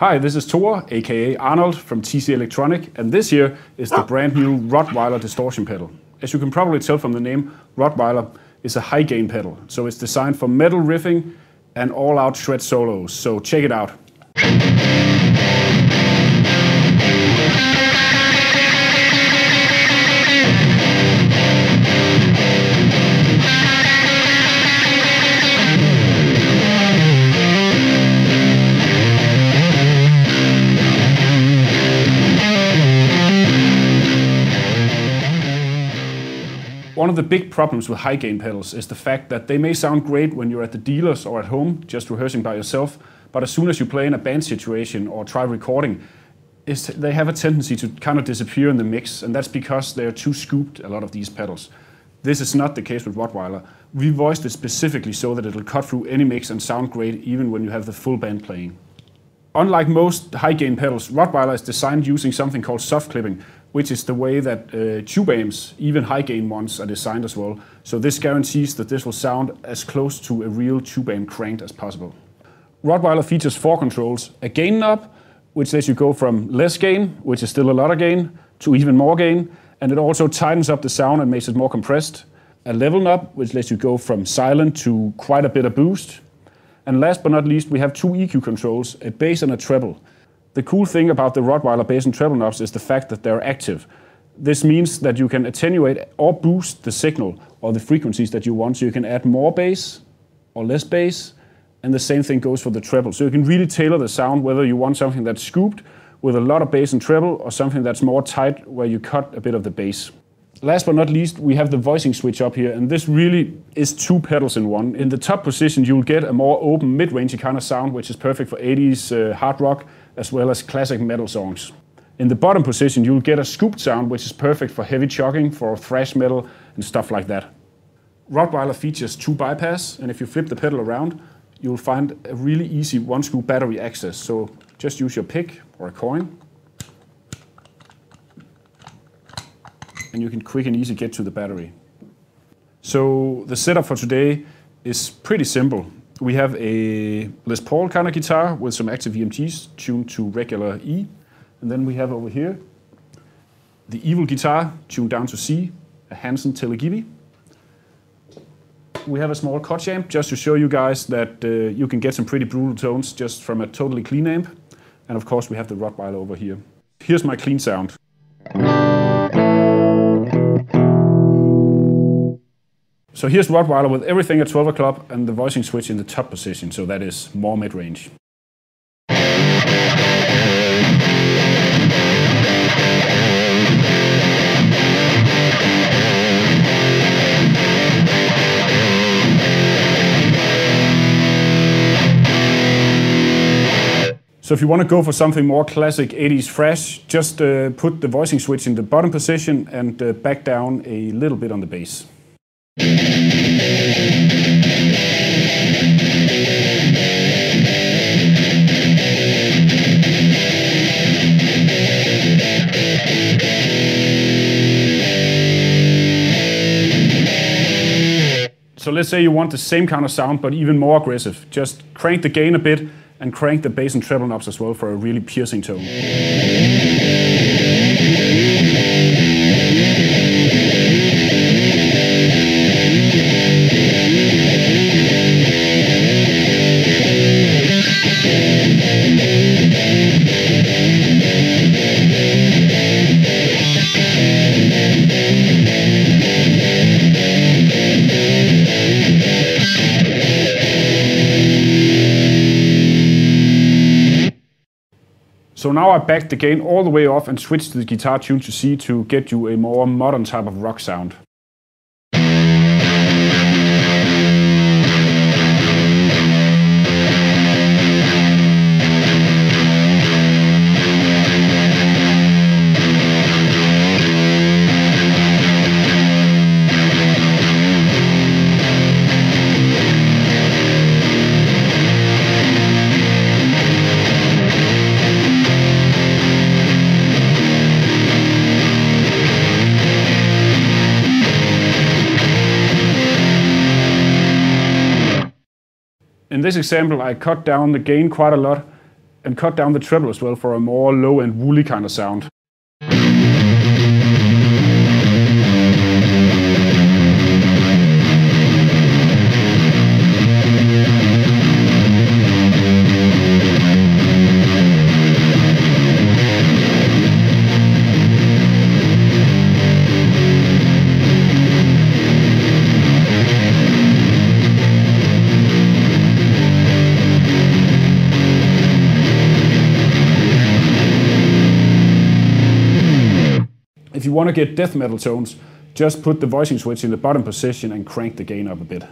Hi, this is Thor, aka Arnold from TC Electronic, and this here is the brand new Rottweiler distortion pedal. As you can probably tell from the name, Rottweiler is a high gain pedal, so it's designed for metal riffing and all-out shred solos, so check it out. One of the big problems with high gain pedals is the fact that they may sound great when you're at the dealers or at home just rehearsing by yourself, but as soon as you play in a band situation or try recording, they have a tendency to kind of disappear in the mix, and that's because they're too scooped, a lot of these pedals. This is not the case with Rottweiler. We voiced it specifically so that it'll cut through any mix and sound great even when you have the full band playing. Unlike most high gain pedals, Rottweiler is designed using something called soft clipping, which is the way that tube amps, even high gain ones, are designed as well. So this guarantees that this will sound as close to a real tube amp cranked as possible. Rottweiler features 4 controls: a gain knob, which lets you go from less gain, which is still a lot of gain, to even more gain, and it also tightens up the sound and makes it more compressed. A level knob, which lets you go from silent to quite a bit of boost. And last but not least, we have 2 EQ controls, a bass and a treble. The cool thing about the Rottweiler bass and treble knobs is the fact that they're active. This means that you can attenuate or boost the signal or the frequencies that you want, so you can add more bass or less bass, and the same thing goes for the treble. So you can really tailor the sound whether you want something that's scooped with a lot of bass and treble or something that's more tight where you cut a bit of the bass. Last but not least, we have the voicing switch up here, and this really is 2 pedals in one. In the top position, you'll get a more open, mid-rangey kind of sound, which is perfect for 80s hard rock, as well as classic metal songs. In the bottom position, you'll get a scooped sound, which is perfect for heavy chugging, for thrash metal, and stuff like that. Rottweiler features 2 bypass, and if you flip the pedal around, you'll find a really easy 1-scoop battery access. So just use your pick or a coin, and you can quick and easy get to the battery. So the setup for today is pretty simple. We have a Les Paul kind of guitar with some active EMGs tuned to regular E. And then we have over here the Evil guitar tuned down to C, a Hanson Telegibby. We have a small Koch amp just to show you guys that you can get some pretty brutal tones just from a totally clean amp. And of course we have the Rottweiler over here. Here's my clean sound. So here's Rottweiler with everything at 12 o'clock and the voicing switch in the top position, so that is more mid-range. So if you want to go for something more classic 80s thrash, just put the voicing switch in the bottom position and back down a little bit on the bass. So let's say you want the same kind of sound but even more aggressive. Just crank the gain a bit and crank the bass and treble knobs as well for a really piercing tone. So now I backed the gain all the way off and switched the guitar tune to C to get you a more modern type of rock sound. In this example, I cut down the gain quite a lot, and cut down the treble as well for a more low and woolly kind of sound. If you want to get death metal tones, just put the voicing switch in the bottom position and crank the gain up a bit.